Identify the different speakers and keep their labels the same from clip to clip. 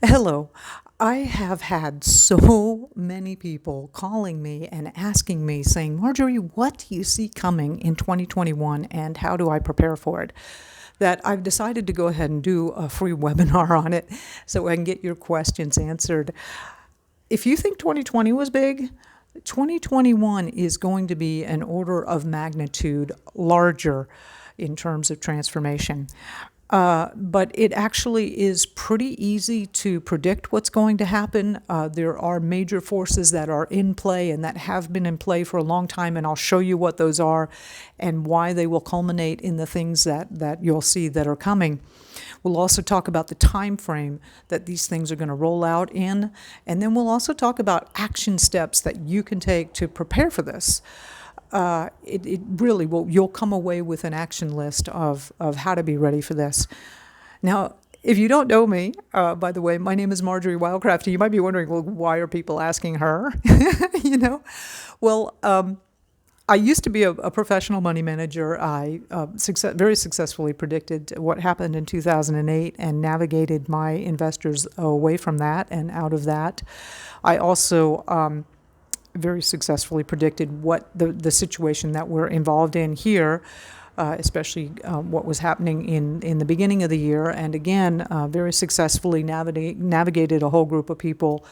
Speaker 1: Hello. I have had so many people calling me and asking me, saying, Marjorie, what do you see coming in 2021 and how do I prepare for it? That I've decided to go ahead and do a free webinar on it so I can get your questions answered. If you think 2020 was big, 2021 is going to be an order of magnitude larger in terms of transformation. But it actually is pretty easy to predict what's going to happen. There are major forces that are in play and that have been in play for a long time, and I'll show you what those are and why they will culminate in the things that you'll see that are coming. We'll also talk about the time frame that these things are going to roll out in, and then we'll also talk about action steps that you can take to prepare for this. It really will, you'll come away with an action list of how to be ready for this. Now, if you don't know me, by the way, my name is Marjorie Wildcraft. You might be wondering, well, why are people asking her? you know, well, I used to be a professional money manager. I very successfully predicted what happened in 2008 and navigated my investors away from that and out of that. I also very successfully predicted what the situation that we're involved in here, especially what was happening in the beginning of the year, and again, very successfully navigated a whole group of people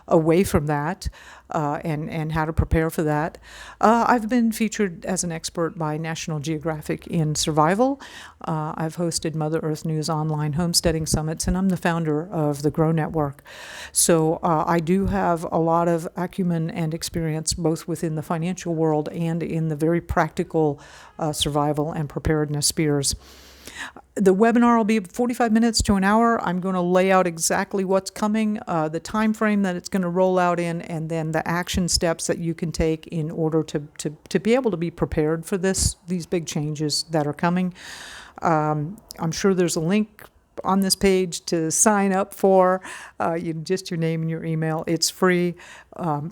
Speaker 1: away from that and how to prepare for that. I've been featured as an expert by National Geographic in survival. I've hosted Mother Earth News online homesteading summits, and I'm the founder of the Grow Network. So I do have a lot of acumen and experience both within the financial world and in the very practical survival and preparedness spheres. The webinar will be 45 minutes to an hour. I'm going to lay out exactly what's coming, the time frame that it's going to roll out in, and then the action steps that you can take in order to be able to be prepared for these big changes that are coming. I'm sure there's a link on this page to sign up for, just your name and your email. It's free.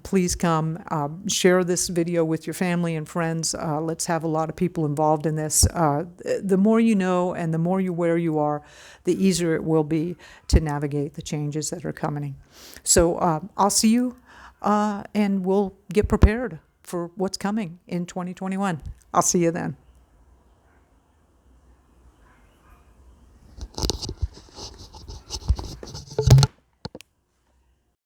Speaker 1: Please come. Share this video with your family and friends. Let's have a lot of people involved in this. The more you know and the more where you are, the easier it will be to navigate the changes that are coming. So I'll see you and we'll get prepared for what's coming in 2021. I'll see you then.